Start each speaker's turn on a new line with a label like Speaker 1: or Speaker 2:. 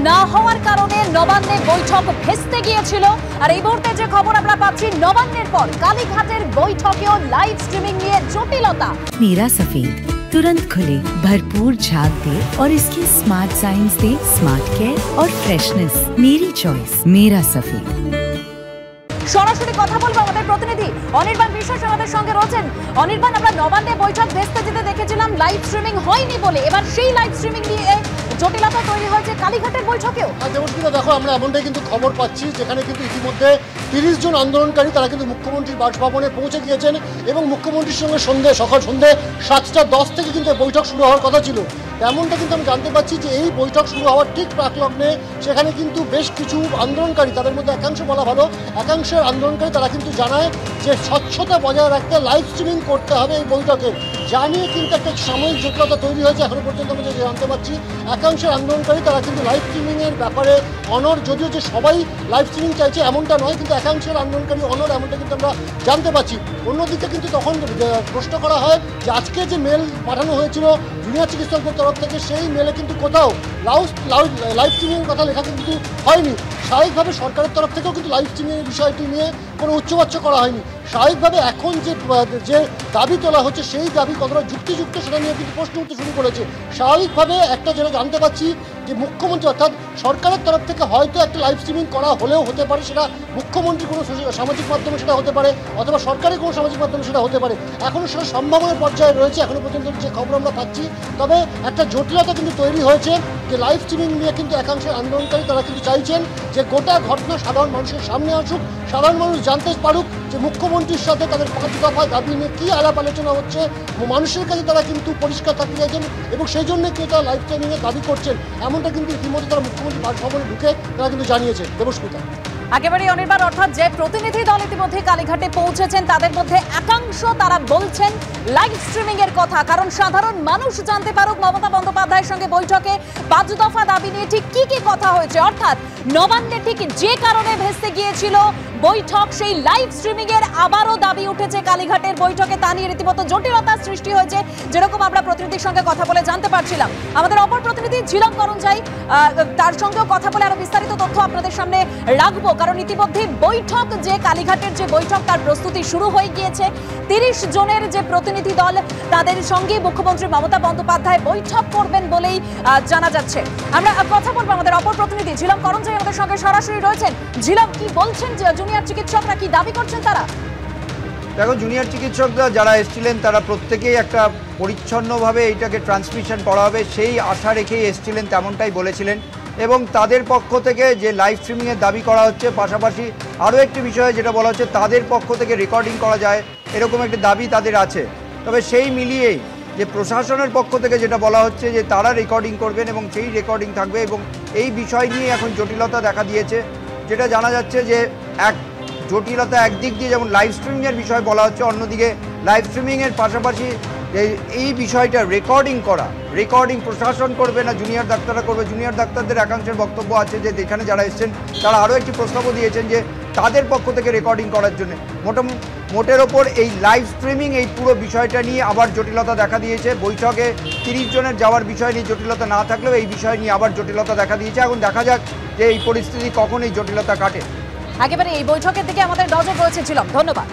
Speaker 1: না হওয়ার কারণে নবান্নে বৈঠক ভেস্তে গিয়েছিল। আর এই মুহূর্তে যে খবর আমরা পাচ্ছি, নবান্নের পর কালীঘাটের বৈঠকেও লাইভ স্ট্রিমিং নিয়ে জটিলতা।
Speaker 2: मेरा सफेद तुरंत खुले, भरपूर झाग दे और इसके स्मार्ट साइंस दे स्मार्ट केयर और फ्रेशनेस। मेरी चॉइस मेरा सफेद।
Speaker 1: সরাসরি কথা বলবো আমাদের প্রতিনিধি অনির্বাণ বিশ্বাস আমাদের সঙ্গে রয়েছেন। অনির্বাণ, আমরা নবান্নে বৈঠক ভেস্তে যেতে দেখেছিলাম, লাইভ স্ট্রিমিং হয়নি বলে এবার সেই লাইভ স্ট্রিমিং নিয়ে জটিলতা তৈরি হয়েছে কালীঘাটের বৈঠকেও।
Speaker 3: দেবস্মিতা, দেখো আমরা এমনটাই কিন্তু খবর পাচ্ছি, যেখানে কিন্তু ইতিমধ্যে 30 জন আন্দোলনকারী তারা কিন্তু মুখ্যমন্ত্রীর বাসভবনে পৌঁছে গিয়েছেন এবং মুখ্যমন্ত্রীর সঙ্গে সকাল সন্ধ্যে 7:10 থেকে কিন্তু বৈঠক শুরু হওয়ার কথা ছিল। তেমনটা কিন্তু আমি জানতে পারছি যে এই বৈঠক শুরু হওয়ার ঠিক প্রাকলগ্নে সেখানে কিন্তু বেশ কিছু আন্দোলনকারী, তাদের মধ্যে একাংশ বলা ভালো, একাংশের আন্দোলনকারী তারা কিন্তু জানায় যে স্বচ্ছতা বজায় রাখতে লাইভ স্ট্রিমিং করতে হবে এই বৈঠকে। যা নিয়ে কিন্তু একটা সাময়িক জটিলতা তৈরি হয়েছে এখনো পর্যন্ত আমরা যে জানতে পারছি। একাংশের আন্দোলনকারী তারা কিন্তু লাইভ স্ট্রিমিংয়ের ব্যাপারে অনড়, যদিও যে সবাই লাইভ স্ট্রিমিং চাইছে এমনটা নয়, কিন্তু একাংশের আন্দোলনকারী অনড় এমনটা কিন্তু আমরা জানতে পারছি। অন্যদিকে কিন্তু তখন প্রশ্ন করা হয় যে আজকে যে মেল পাঠানো হয়েছিল জুনিয়র চিকিৎসকদের তরফ থেকে, সেই মেলে কিন্তু কোথাও লাইভ স্ট্রিমিংয়ের কথা লেখা কিন্তু হয়নি। স্বাভাবিকভাবে সরকারের তরফ থেকেও কিন্তু লাইভ স্ট্রিমিংয়ের বিষয়টি নিয়ে কোনো উচ্চবাচ্য করা হয়নি। স্বাভাবিকভাবে এখন যে দাবি তোলা হচ্ছে সেই দাবি কতটা যুক্তিযুক্ত সেটা নিয়ে কিন্তু প্রশ্ন উঠতে শুরু করেছে। স্বাভাবিকভাবে একটা যেটা জানতে পারছি যে মুখ্যমন্ত্রী অর্থাৎ সরকারের তরফ থেকে হয়তো একটা লাইভ স্ট্রিমিং করা হলেও হতে পারে, সেটা মুখ্যমন্ত্রী কোনো সামাজিক মাধ্যমে সেটা হতে পারে, অথবা সরকারি কোনো সামাজিক মাধ্যমে সেটা হতে পারে। এখনও সেটা সম্ভাবনার পর্যায়ে রয়েছে এখনও পর্যন্ত যে খবর আমরা পাচ্ছি। তবে একটা জটিলতা কিন্তু তৈরি হয়েছে যে লাইভ স্ট্রিমিং নিয়ে কিন্তু একাংশের আন্দোলনকারী তারা কিন্তু চাইছেন যে গোটা ঘটনা সাধারণ মানুষের সামনে আসুক, সাধারণ মানুষ জানতে পারুক যে মুখ্যমন্ত্রীর সাথে তাদের 5 দফা দাবি নিয়ে কী আলাপ আলোচনা হচ্ছে। মানুষের কাছে তারা কিন্তু পরিষ্কার থাকতে চাইছেন এবং সেই জন্য কেউ তারা লাইভ স্ট্রিমিংয়ের দাবি করছেন, এমনটা কিন্তু ইতিমধ্যে তারা মুখ্যমন্ত্রী বাসভবনে ঢুকে তারা কিন্তু জানিয়েছে। দেবস্মিতা,
Speaker 1: একেবারেই অনির্বাণ, অর্থাৎ যে প্রতিনিধি দল ইতিমধ্যে কালীঘাটে পৌঁছেছেন তাদের মধ্যে একাংশ তারা বলছেন লাইভ স্ট্রিমিং এর কথা, কারণ সাধারণ মানুষ জানতে পারুক মমতা বন্দ্যোপাধ্যায়ের সঙ্গে বৈঠকে 5 দফা দাবি নিয়ে ঠিক কি কি কথা হয়েছে। অর্থাৎ নবান্নে ঠিক যে কারণে ভেস্তে গিয়েছিল বৈঠক, সেই লাইভ স্ট্রিমিং এর আবারও দাবি উঠেছে কালীঘাটের বৈঠকে। তা নিয়ে রীতিমতো জটিলতার সৃষ্টি হয়েছে, যেরকম আমরা প্রতিনিধির সঙ্গে কথা বলে জানতে পারছিলাম। আমাদের অপর প্রতিনিধি ঝিলম করঞ্জাই, তার সঙ্গেও কথা বলে আরো বিস্তারিত তথ্য আপনাদের সামনে রাখবো, কারণ ইতিমধ্যে বৈঠক যে কালীঘাটের যে বৈঠক তার প্রস্তুতি শুরু হয়ে গিয়েছে। 30 জনের যে প্রতিনিধি দল তাদের সঙ্গে মুখ্যমন্ত্রী মমতা বন্দ্যোপাধ্যায় বৈঠক করবেন বলেই জানা যাচ্ছে। আমরা কথা বলবো, আমাদের অপর প্রতিনিধি ঝিলম করঞ্জাই আমাদের সঙ্গে সরাসরি রয়েছেন। ঝিলম, কি বলছেন জুনিয়র চিকিৎসকরা, কি দাবি করছেন তারা?
Speaker 4: দেখো, জুনিয়র চিকিৎসকরা যারা এসেছিলেন তারা প্রত্যেকেই একটা পরিচ্ছন্নভাবে এইটাকে ট্রান্সমিশন করা হবে সেই আশা রেখেই এসেছিলেন, তেমনটাই বলেছিলেন। এবং তাদের পক্ষ থেকে যে লাইভ স্ট্রিমিংয়ের দাবি করা হচ্ছে, পাশাপাশি আরও একটি বিষয় যেটা বলা হচ্ছে তাদের পক্ষ থেকে রেকর্ডিং করা যায়, এরকম একটি দাবি তাদের আছে। তবে সেই মিলিয়েই যে প্রশাসনের পক্ষ থেকে যেটা বলা হচ্ছে যে তারা রেকর্ডিং করবেন এবং সেই রেকর্ডিং থাকবে, এবং এই বিষয় নিয়ে এখন জটিলতা দেখা দিয়েছে। যেটা জানা যাচ্ছে যে জটিলতা একদিক দিয়ে যেমন লাইভ স্ট্রিমিংয়ের বিষয় বলা হচ্ছে, অন্যদিকে লাইভ স্ট্রিমিংয়ের পাশাপাশি এই বিষয়টা রেকর্ডিং প্রশাসন করবে না জুনিয়র ডাক্তাররা করবে। জুনিয়র ডাক্তারদের একাংশের বক্তব্য আছে যে এখানে যারা এসছেন তারা আরও একটি প্রস্তাবও দিয়েছেন যে তাদের পক্ষ থেকে রেকর্ডিং করার জন্য। মোটের ওপর এই লাইভ স্ট্রিমিং এই পুরো বিষয়টা নিয়ে আবার জটিলতা দেখা দিয়েছে। বৈঠকে 30 জনের যাওয়ার বিষয় নিয়ে জটিলতা না থাকলেও এই বিষয় নিয়ে আবার জটিলতা দেখা দিয়েছে। এখন দেখা যাক যে এই পরিস্থিতি কখন এই জটিলতা কাটে।
Speaker 1: একেবারে এই বৈঠকের দিকে আমাদের নজর রয়েছে। ছিলাম, ধন্যবাদ।